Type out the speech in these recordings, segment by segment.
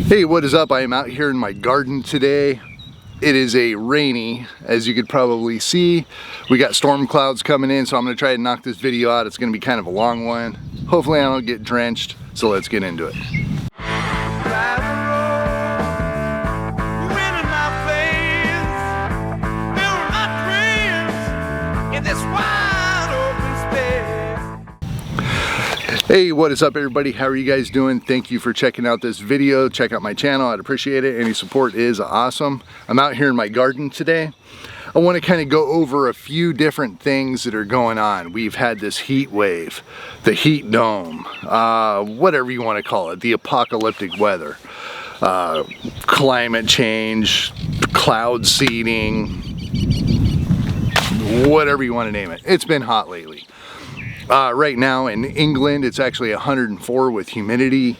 Hey, what is up? I am out here in my garden today. It is a rainy, as you could probably see. We got storm clouds coming in, so I'm gonna try to knock this video out. It's gonna be kind of a long one. Hopefully I don't get drenched, so let's get into it. Hey, what is up everybody? How are you guys doing? Thank you for checking out this video. Check out my channel, I'd appreciate it. Any support is awesome. I'm out here in my garden today. I want to kind of go over a few different things that are going on. We've had this heat wave, the heat dome, whatever you want to call it, the apocalyptic weather, climate change, cloud seeding, whatever you want to name it. It's been hot lately. Right now in England, it's actually 104 with humidity.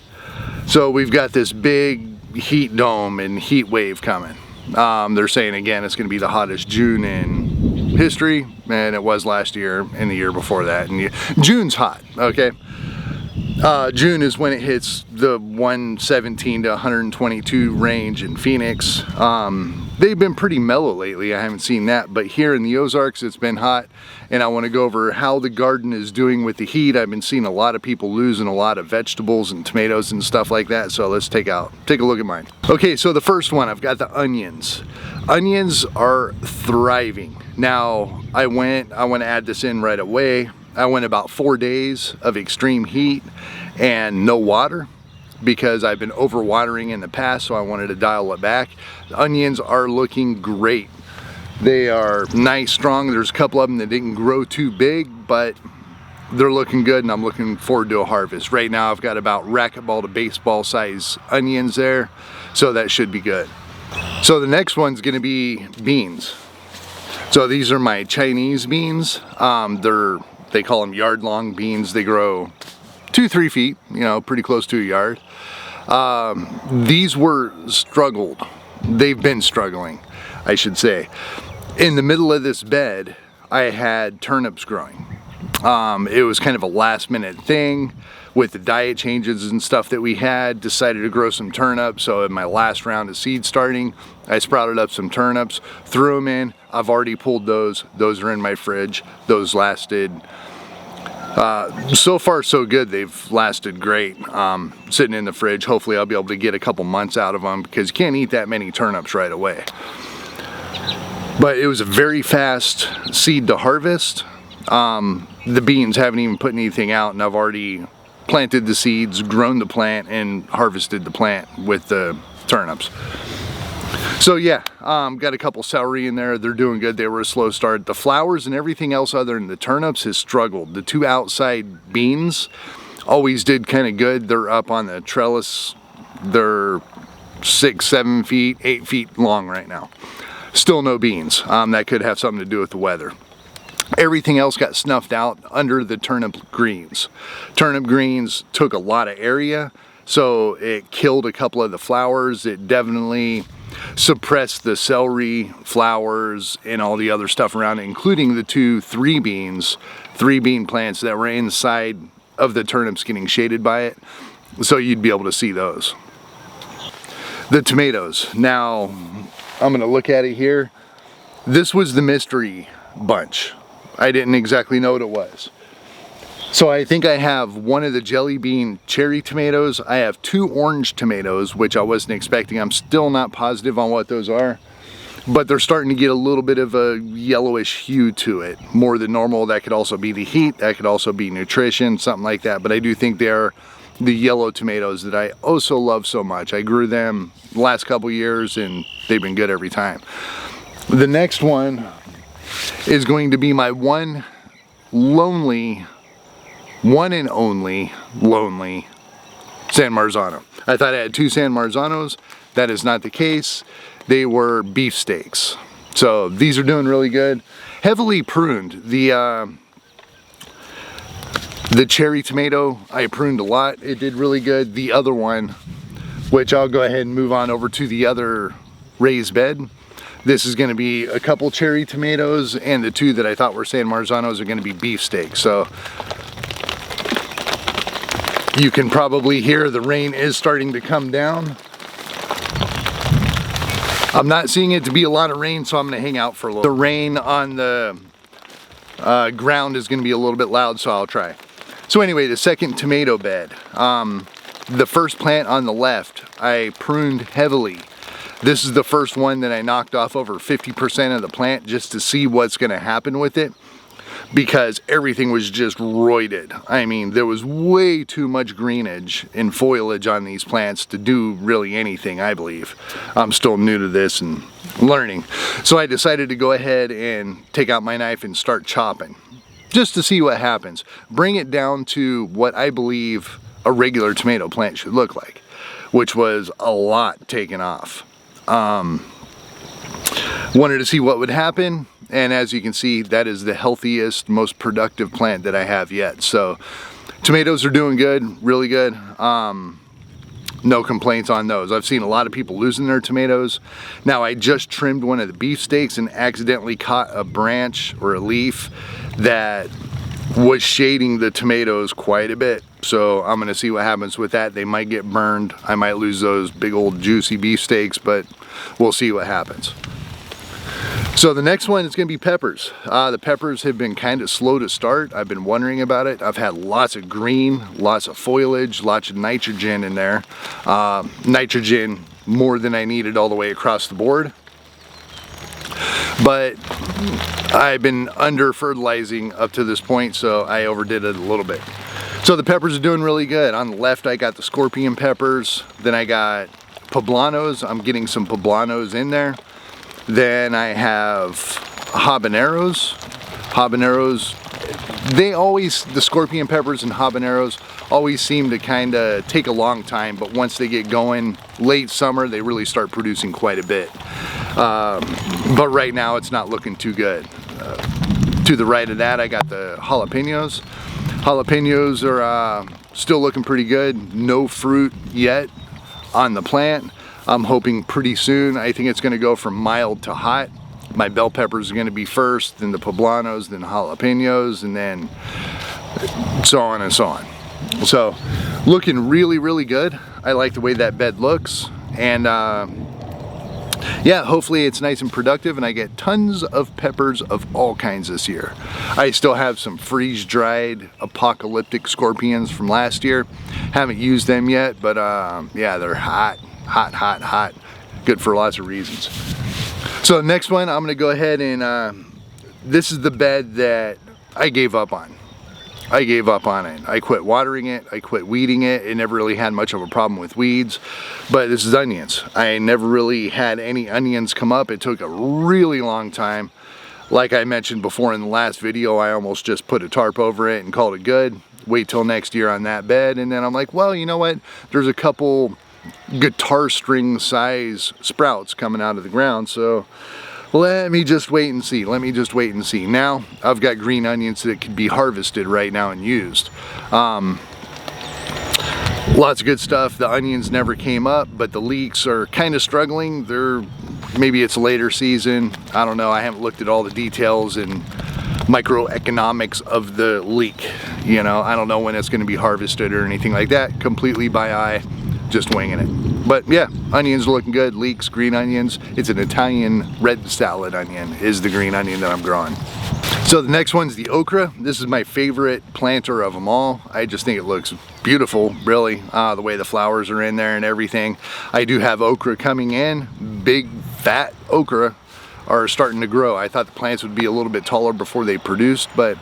So we've got this big heat dome and heat wave coming. They're saying again, it's going to be the hottest June in history, and it was last year and the year before that. And June's hot, okay? June is when it hits the 117 to 122 range in Phoenix. They've been pretty mellow lately, I haven't seen that, but here in the Ozarks it's been hot, and I want to go over how the garden is doing with the heat. I've been seeing a lot of people losing a lot of vegetables and tomatoes and stuff like that, so let's take a look at mine. Okay, so the first one, I've got the onions. Onions are thriving. Now, I want to add this in right away. I went about 4 days of extreme heat and no water because I've been overwatering in the past, so I wanted to dial it back. The onions are looking great. They are nice, strong. There's a couple of them that didn't grow too big, but they're looking good, and I'm looking forward to a harvest. Right now I've got about racquetball to baseball size onions there, so that should be good. So the next one's gonna be beans. So these are my Chinese beans. They call them yard-long beans. They grow 2-3 feet, you know, pretty close to a yard. These were struggled. They've been struggling, I should say. In the middle of this bed, I had turnips growing. It was kind of a last-minute thing with the diet changes and stuff that we had. Decided to grow some turnips, so in my last round of seed starting, I sprouted up some turnips, threw them in. I've already pulled those. Those are in my fridge. Those lasted, so far so good. They've lasted great. Sitting in the fridge. Hopefully I'll be able to get a couple months out of them because you can't eat that many turnips right away. But it was a very fast seed to harvest. The beans haven't even put anything out, and I've already planted the seeds, grown the plant, and harvested the plant with the turnips. So yeah, got a couple celery in there. They're doing good. They were a slow start. The flowers and everything else other than the turnips has struggled. The two outside beans always did kind of good. They're up on the trellis. They're 6, 7 feet, 8 feet long right now. Still no beans. That could have something to do with the weather. Everything else got snuffed out under the turnip greens. Turnip greens took a lot of area, so it killed a couple of the flowers. It definitely suppressed the celery, flowers, and all the other stuff around it, including the three bean plants that were inside of the turnips getting shaded by it, so you'd be able to see those. The tomatoes. Now, I'm gonna look at it here. This was the mystery bunch. I didn't exactly know what it was. So I think I have one of the jelly bean cherry tomatoes. I have 2 orange tomatoes, which I wasn't expecting. I'm still not positive on what those are, but they're starting to get a little bit of a yellowish hue to it, more than normal. That could also be the heat, that could also be nutrition, something like that. But I do think they're the yellow tomatoes that I also love so much. I grew them the last couple years and they've been good every time. The next one is going to be my one and only lonely San Marzano. I thought I had 2 San Marzanos. That is not the case. They were beefsteaks. So these are doing really good. Heavily pruned. The cherry tomato, I pruned a lot. It did really good. The other one, which I'll go ahead and move on over to the other raised bed. This is going to be a couple cherry tomatoes, and the 2 that I thought were San Marzanos are going to be beefsteaks. So you can probably hear the rain is starting to come down. I'm not seeing it to be a lot of rain, so I'm gonna hang out for a little. The rain on the ground is gonna be a little bit loud, so I'll try. So anyway, the second tomato bed. The first plant on the left, I pruned heavily. This is the first one that I knocked off over 50% of the plant just to see what's gonna happen with it, because everything was just roided. I mean, there was way too much greenage and foliage on these plants to do really anything, I believe. I'm still new to this and learning. So I decided to go ahead and take out my knife and start chopping, just to see what happens. Bring it down to what I believe a regular tomato plant should look like, which was a lot taken off. Wanted to see what would happen, and as you can see, that is the healthiest, most productive plant that I have yet. So tomatoes are doing good, really good. No complaints on those. I've seen a lot of people losing their tomatoes. Now, I just trimmed one of the beefsteaks and accidentally caught a branch or a leaf that was shading the tomatoes quite a bit. So I'm gonna see what happens with that. They might get burned. I might lose those big old juicy beefsteaks, but we'll see what happens. So the next one is gonna be peppers. The peppers have been kind of slow to start. I've been wondering about it. I've had lots of green, lots of foliage, lots of nitrogen in there. Nitrogen more than I needed all the way across the board. But I've been under fertilizing up to this point, so I overdid it a little bit. So the peppers are doing really good. On the left, I got the scorpion peppers. Then I got poblanos. I'm getting some poblanos in there. Then I have habaneros. Habaneros, the scorpion peppers and habaneros always seem to kind of take a long time, but once they get going late summer, they really start producing quite a bit. But right now it's not looking too good. To the right of that, I got the jalapenos. Jalapenos are still looking pretty good. No fruit yet on the plant. I'm hoping pretty soon. I think it's gonna go from mild to hot. My bell peppers are gonna be first, then the poblanos, then jalapenos, and then so on and so on. So looking really, really good. I like the way that bed looks. And yeah, hopefully it's nice and productive and I get tons of peppers of all kinds this year. I still have some freeze-dried apocalyptic scorpions from last year. Haven't used them yet, but yeah, they're hot. Good for lots of reasons. So next one, I'm gonna go ahead and this is the bed that I gave up on. I gave up on it. I quit watering it, I quit weeding it. It never really had much of a problem with weeds, but this is onions. I never really had any onions come up. It took a really long time. Like I mentioned before in the last video, I almost just put a tarp over it and called it good. Wait till next year on that bed, and then I'm like, well, you know what? There's a couple guitar string size sprouts coming out of the ground, so let me just wait and see. Now I've got green onions that could be harvested right now and used. Lots of good stuff. The onions never came up, but the leeks are kind of struggling. Maybe it's later season, I don't know. I haven't looked at all the details and microeconomics of the leek. You know, I don't know when it's going to be harvested or anything like that. Completely by eye, just winging it. But yeah, onions are looking good. Leeks, green onions. It's an Italian red salad onion is the green onion that I'm growing. So the next one's the okra. This is my favorite planter of them all. I just think it looks beautiful, really. The way the flowers are in there and everything. I do have okra coming in. Big, fat okra are starting to grow. I thought the plants would be a little bit taller before they produced, but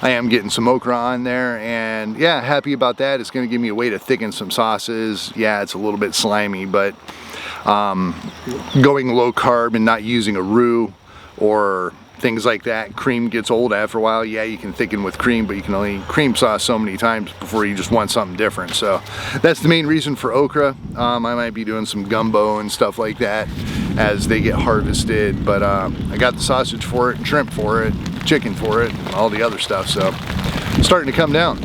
I am getting some okra on there, and yeah, happy about that. It's gonna give me a way to thicken some sauces. Yeah, it's a little bit slimy, but going low carb and not using a roux or things like that. Cream gets old after a while. Yeah, you can thicken with cream, but you can only cream sauce so many times before you just want something different. So that's the main reason for okra. I might be doing some gumbo and stuff like that as they get harvested, but I got the sausage for it, and shrimp for it, chicken for it, and all the other stuff, so it's starting to come down.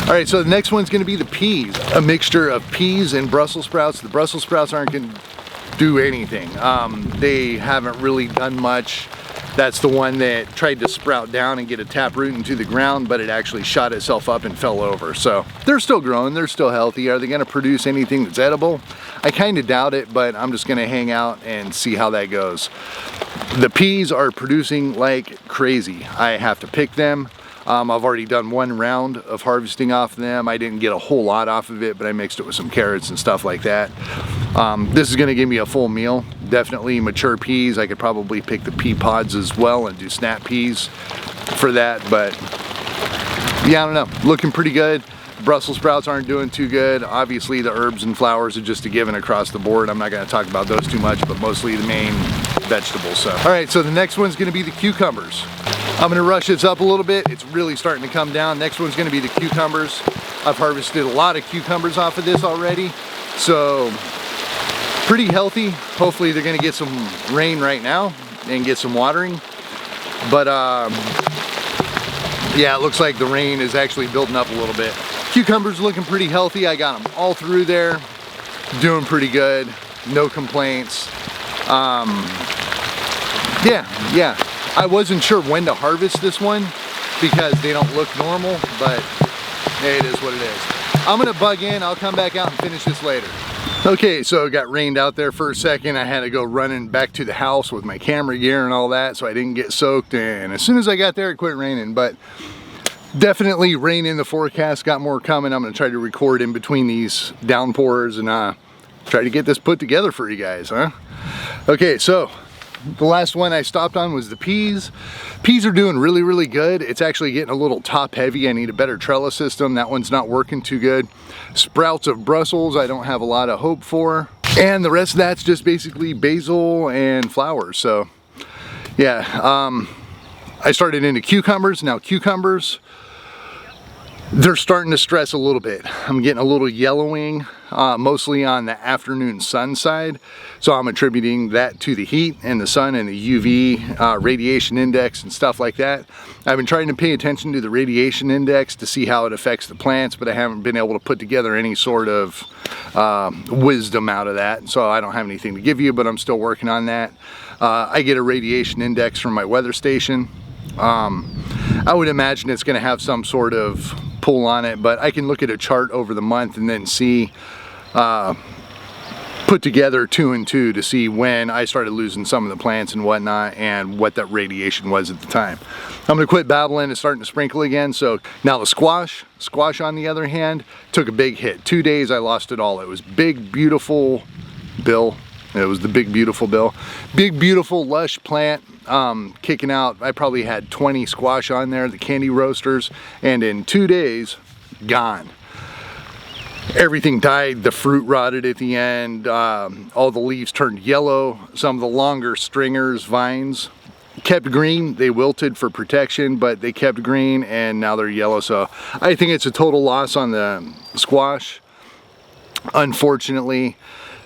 All right, so the next one's gonna be the peas, a mixture of peas and Brussels sprouts. The Brussels sprouts aren't gonna do anything. They haven't really done much. That's the one that tried to sprout down and get a taproot into the ground, but it actually shot itself up and fell over. So they're still growing, they're still healthy. Are they gonna produce anything that's edible? I kind of doubt it, but I'm just gonna hang out and see how that goes. The peas are producing like crazy. I have to pick them. I've already done one round of harvesting off them. I didn't get a whole lot off of it, but I mixed it with some carrots and stuff like that. This is gonna give me a full meal. Definitely mature peas. I could probably pick the pea pods as well and do snap peas for that, but yeah, I don't know. Looking pretty good. Brussels sprouts aren't doing too good. Obviously the herbs and flowers are just a given across the board. I'm not gonna talk about those too much, but mostly the main vegetables. So, all right, so the next one's gonna be the cucumbers. I'm gonna rush this up a little bit. It's really starting to come down. Next one's gonna be the cucumbers. I've harvested a lot of cucumbers off of this already. So, pretty healthy. Hopefully they're gonna get some rain right now and get some watering. But yeah, it looks like the rain is actually building up a little bit. Cucumbers looking pretty healthy. I got them all through there. Doing pretty good. No complaints. Yeah. I wasn't sure when to harvest this one because they don't look normal, but it is what it is. I'm gonna bug in. I'll come back out and finish this later. Okay, so it got rained out there for a second. I had to go running back to the house with my camera gear and all that, so I didn't get soaked. And as soon as I got there, it quit raining. But definitely rain in the forecast. Got more coming. I'm gonna try to record in between these downpours and try to get this put together for you guys, huh? Okay, so the last one I stopped on was the peas. Peas are doing really, really good. It's actually getting a little top heavy. I need a better trellis system. That one's not working too good. Sprouts of Brussels, I don't have a lot of hope for. And the rest of that's just basically basil and flowers. So yeah, I started into cucumbers. Now cucumbers, they're starting to stress a little bit. I'm getting a little yellowing, mostly on the afternoon sun side. So I'm attributing that to the heat and the sun and the UV radiation index and stuff like that. I've been trying to pay attention to the radiation index to see how it affects the plants, but I haven't been able to put together any sort of wisdom out of that. So I don't have anything to give you, but I'm still working on that. I get a radiation index from my weather station. I would imagine it's going to have some sort of pull on it, but I can look at a chart over the month and then see, put together 2 and 2 to see when I started losing some of the plants and whatnot and what that radiation was at the time. I'm gonna quit babbling. It's starting to sprinkle again. So now the squash on the other hand, took a big hit. 2 days I lost it all. It was big, beautiful Bill. It was the big, beautiful Bill. Big, beautiful, lush plant. Kicking out, I probably had 20 squash on there, the candy roasters, and in 2 days, gone. Everything died, the fruit rotted at the end, all the leaves turned yellow, some of the longer stringers, vines, kept green. They wilted for protection, but they kept green and now they're yellow. So I think it's a total loss on the squash. Unfortunately,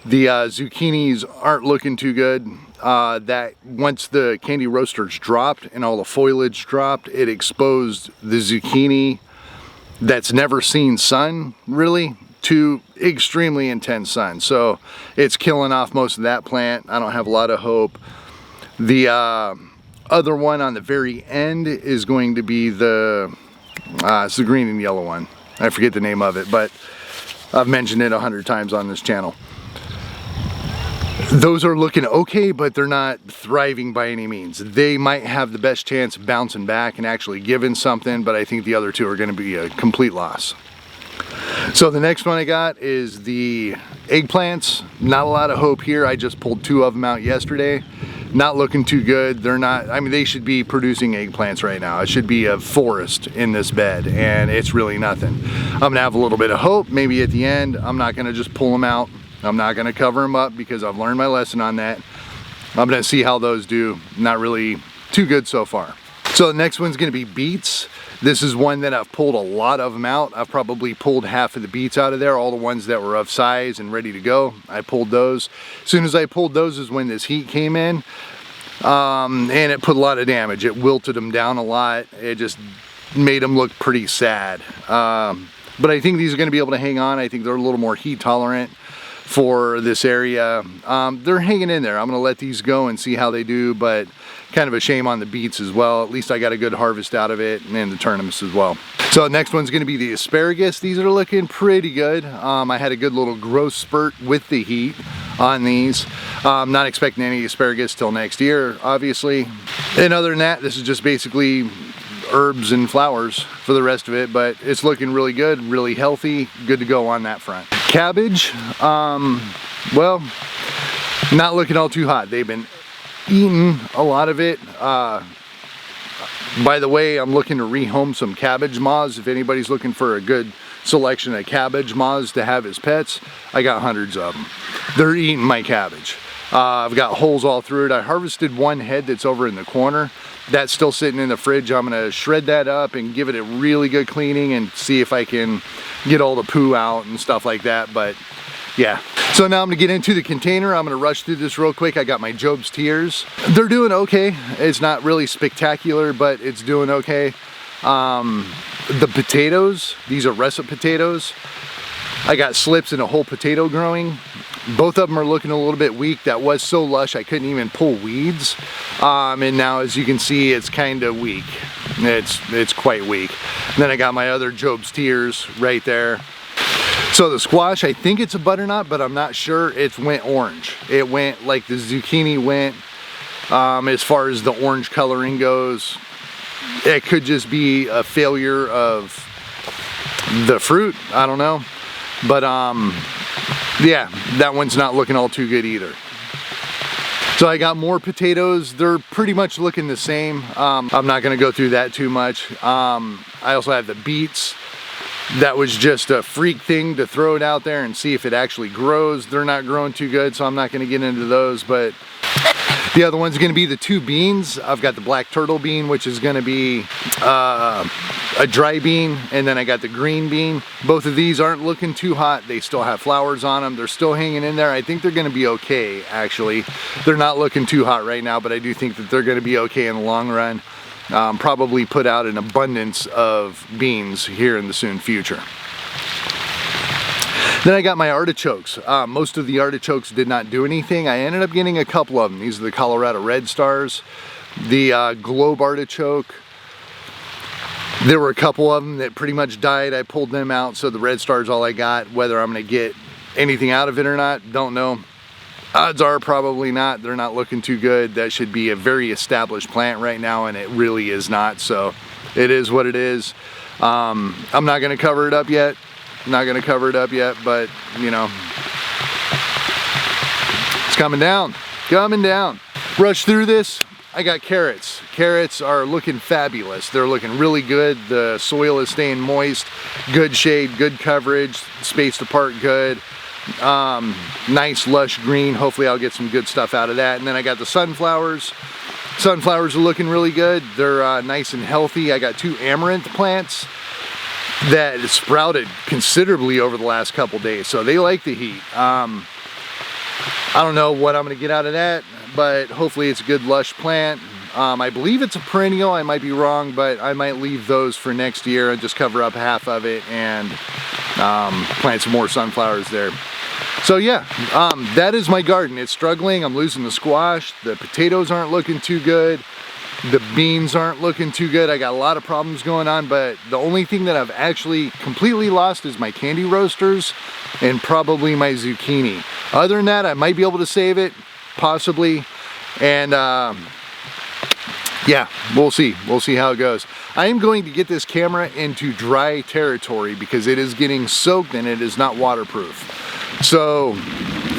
the zucchinis aren't looking too good. That once the candy roasters dropped and all the foliage dropped, it exposed the zucchini that's never seen sun really to extremely intense sun. So it's killing off most of that plant. I don't have a lot of hope. The other one on the very end is going to be the it's the green and yellow one. I forget the name of it, but I've mentioned it 100 times on this channel. Those are looking okay, but they're not thriving by any means. They might have the best chance of bouncing back and actually giving something, but I think the other two are going to be a complete loss. So the next one I got is the eggplants. Not a lot of hope here. I just pulled 2 of them out yesterday. Not looking too good. They're not, I mean, they should be producing eggplants right now. It should be a forest in this bed, and it's really nothing. I'm gonna have a little bit of hope maybe at the end. I'm not gonna just pull them out. I'm not gonna cover them up because I've learned my lesson on that. I'm gonna see how those do. Not really too good so far. So the next one's gonna be beets. This is one that I've pulled a lot of them out. I've probably pulled half of the beets out of there, all the ones that were of size and ready to go. I pulled those. As soon as I pulled those is when this heat came in, and it put a lot of damage. It wilted them down a lot. It just made them look pretty sad. But I think these are gonna be able to hang on. I think they're a little more heat tolerant for this area. They're hanging in there. I'm gonna let these go and see how they do, but kind of a shame on the beets as well. At least I got a good harvest out of it, and the turnips as well. So next one's going to be the asparagus. These are looking pretty good. I had a good little growth spurt with the heat on these. I'm not expecting any asparagus till next year, obviously. And other than that, this is just basically herbs and flowers for the rest of it, but it's looking really good, really healthy, good to go on that front. Cabbage, well, not looking all too hot. They've been eating a lot of it. By the way, I'm looking to rehome some cabbage moths. If anybody's looking for a good selection of cabbage moths to have as pets, I got hundreds of them. They're eating my cabbage. I've got holes all through it. I harvested one head that's over in the corner. That's still sitting in the fridge. I'm gonna shred that up and give it a really good cleaning and see if I can get all the poo out and stuff like that. But yeah. So now I'm gonna get into the container. I'm gonna rush through this real quick. I got my Job's Tears. They're doing okay. It's not really spectacular, but it's doing okay. The potatoes, these are russet potatoes. I got slips in a whole potato growing. Both of them are looking a little bit weak. That was so lush I couldn't even pull weeds. And now as you can see, it's kind of weak. It's quite weak. And then I got my other Job's Tears right there. So the squash, I think it's a butternut, but I'm not sure. It went orange. It went like the zucchini went. As far as the orange coloring goes, it could just be a failure of the fruit. I don't know. But yeah, that one's not looking all too good either. So I got more potatoes. They're pretty much looking the same. I'm not gonna go through that too much. I also have the beets. That was just a freak thing to throw it out there and see if it actually grows. They're not growing too good, so I'm not gonna get into those, but the other one's gonna be the two beans. I've got the black turtle bean, which is gonna be a dry bean, and then I got the green bean. Both of these aren't looking too hot. They still have flowers on them. They're still hanging in there. I think they're gonna be okay, actually. They're not looking too hot right now, but I do think that they're gonna be okay in the long run. Probably put out an abundance of beans here in the soon future. Then I got my artichokes. Most of the artichokes did not do anything. I ended up getting a couple of them. These are the Colorado Red Stars. The Globe artichoke. There were a couple of them that pretty much died. I pulled them out, so the Red Star's all I got. Whether I'm gonna get anything out of it or not, don't know. Odds are probably not. They're not looking too good. That should be a very established plant right now, and it really is not. So it is what it is. I'm not gonna cover it up yet. Not gonna cover it up yet, but you know, it's coming down, coming down. Rush through this. I got carrots. Carrots are looking fabulous. They're looking really good. The soil is staying moist, good shade, good coverage, spaced apart good. Nice lush green. Hopefully I'll get some good stuff out of that. And then I got the sunflowers. Sunflowers are looking really good. They're nice and healthy. I got two amaranth plants that sprouted considerably over the last couple days, so they like the heat. I don't know what I'm gonna get out of that, but hopefully it's a good lush plant. I believe it's a perennial. I might be wrong, but I might leave those for next year and just cover up half of it and plant some more sunflowers there. So yeah, that is my garden. It's struggling. I'm losing the squash. The potatoes aren't looking too good. The beans aren't looking too good. I got a lot of problems going on, but the only thing that I've actually completely lost is my candy roasters and probably my zucchini. Other than that, I might be able to save it, possibly. And yeah, we'll see. We'll see how it goes. I am going to get this camera into dry territory because it is getting soaked and it is not waterproof. So,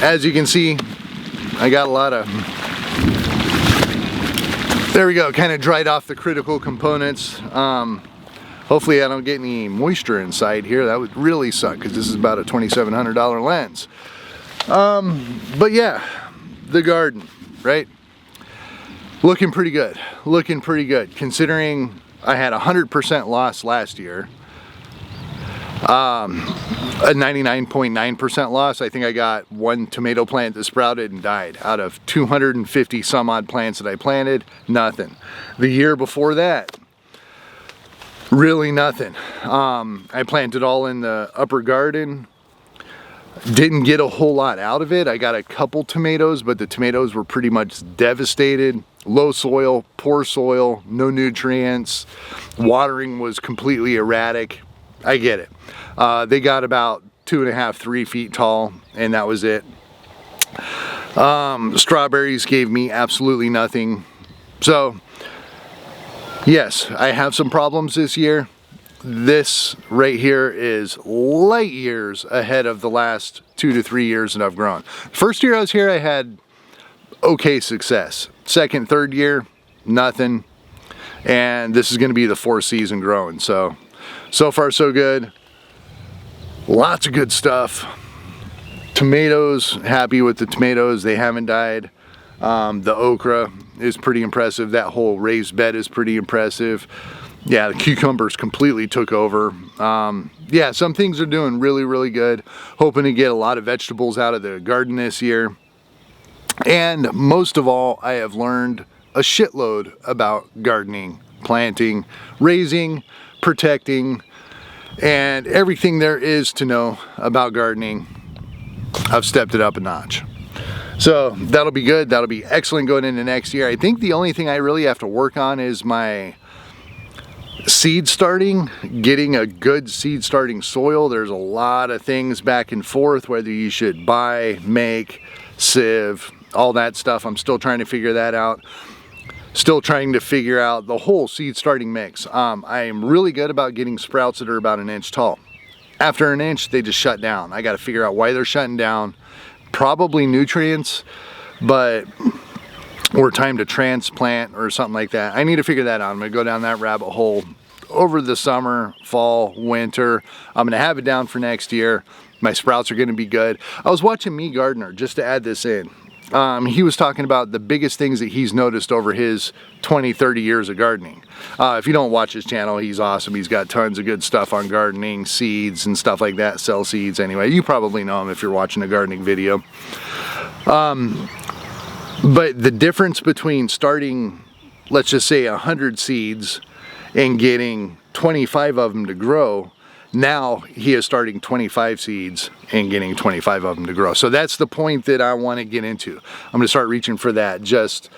as you can see, I got a lot of... There we go, kind of dried off the critical components. Hopefully I don't get any moisture inside here. That would really suck because this is about a $2,700 lens. But yeah, the garden, right? Looking pretty good, looking pretty good. Considering I had 100% loss last year. A 99.9% loss. I think I got one tomato plant that sprouted and died. Out of 250 some odd plants that I planted, nothing. The year before that, really nothing. I planted all in the upper garden. Didn't get a whole lot out of it. I got a couple tomatoes, but the tomatoes were pretty much devastated. low soil, poor soil, no nutrients, watering was completely erratic. I get it. They got about 2.5, 3 feet tall, and that was it. Strawberries gave me absolutely nothing. So yes, I have some problems this year. This right here is light years ahead of the last 2 to 3 years that I've grown. First year I was here, I had okay success. Second, third year, nothing. And this is going to be the 4th season growing. So far so good. Lots of good stuff. Tomatoes, happy with the tomatoes. They haven't died. The okra is pretty impressive. That whole raised bed is pretty impressive. Yeah, the cucumbers completely took over. Yeah, some things are doing really, really good. Hoping to get a lot of vegetables out of the garden this year. And most of all, I have learned a shitload about gardening, planting, raising, protecting, and everything there is to know about gardening. I've stepped it up a notch. So that'll be good. That'll be excellent going into next year. I think the only thing I really have to work on is my seed starting, getting a good seed starting soil. There's a lot of things back and forth, whether you should buy, make, sieve, all that stuff. I'm still trying to figure that out. Still trying to figure out the whole seed starting mix. I am really good about getting sprouts that are about 1 inch tall. After 1 inch, they just shut down. I got to figure out why they're shutting down. Probably nutrients, but or time to transplant or something like that. I need to figure that out. I'm gonna go down that rabbit hole over the summer, fall, winter. I'm gonna have it down for next year. My sprouts are gonna be good. I was watching Me Gardener, just to add this in. He was talking about the biggest things that he's noticed over his 20, 30 years of gardening. If you don't watch his channel, he's awesome. He's got tons of good stuff on gardening, seeds and stuff like that, sell seeds anyway. You probably know him if you're watching a gardening video. But the difference between starting, let's just say 100 seeds and getting 25 of them to grow, now he is starting 25 seeds and getting 25 of them to grow. So that's the point that I want to get into. I'm going to start reaching for that, just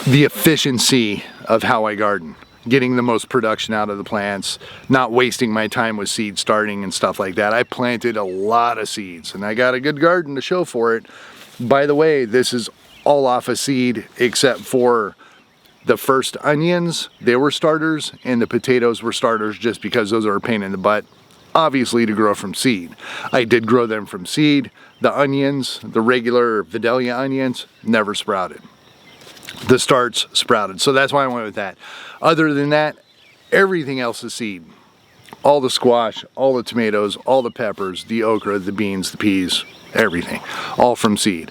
the efficiency of how I garden, getting the most production out of the plants, not wasting my time with seed starting and stuff like that. I planted a lot of seeds and I got a good garden to show for it. By the way, this is all off a seed except for the first onions. They were starters, and the potatoes were starters just because those are a pain in the butt, obviously, to grow from seed. I did grow them from seed. The onions, the regular Vidalia onions, never sprouted. The starts sprouted, so that's why I went with that. Other than that, everything else is seed. All the squash, all the tomatoes, all the peppers, the okra, the beans, the peas, everything, all from seed.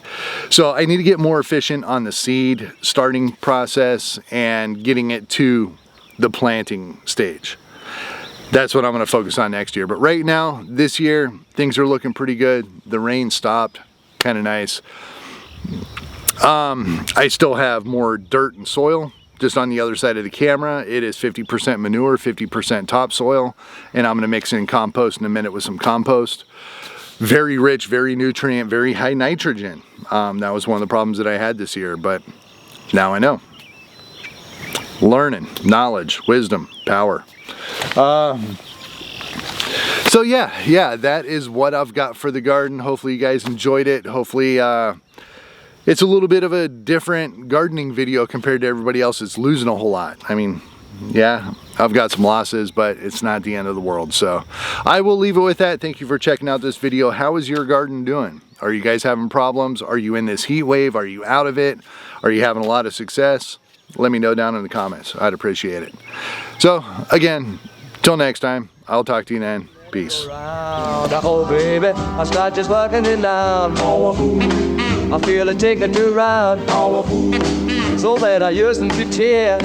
So I need to get more efficient on the seed starting process and getting it to the planting stage. That's what I'm going to focus on next year. But right now, this year, things are looking pretty good. The rain stopped, kind of nice. I still have more dirt and soil just on the other side of the camera. It is 50% manure, 50% topsoil, and I'm going to mix in compost in a minute with some compost. Very rich, very nutrient, very high nitrogen. That was one of the problems that I had this year, but now I know. Learning, knowledge, wisdom, power. So yeah, that is what I've got for the garden. Hopefully you guys enjoyed it. Hopefully it's a little bit of a different gardening video compared to everybody else that's losing a whole lot. I mean, yeah, I've got some losses, but it's not the end of the world. So I will leave it with that. Thank you for checking out this video. How is your garden doing? Are you guys having problems? Are you in this heat wave? Are you out of it? Are you having a lot of success? Let me know down in the comments. I'd appreciate it. So again, till next time, I'll talk to you then. Peace. Oh baby, I start just working it down. I feel it taking me round, so that I used to tear.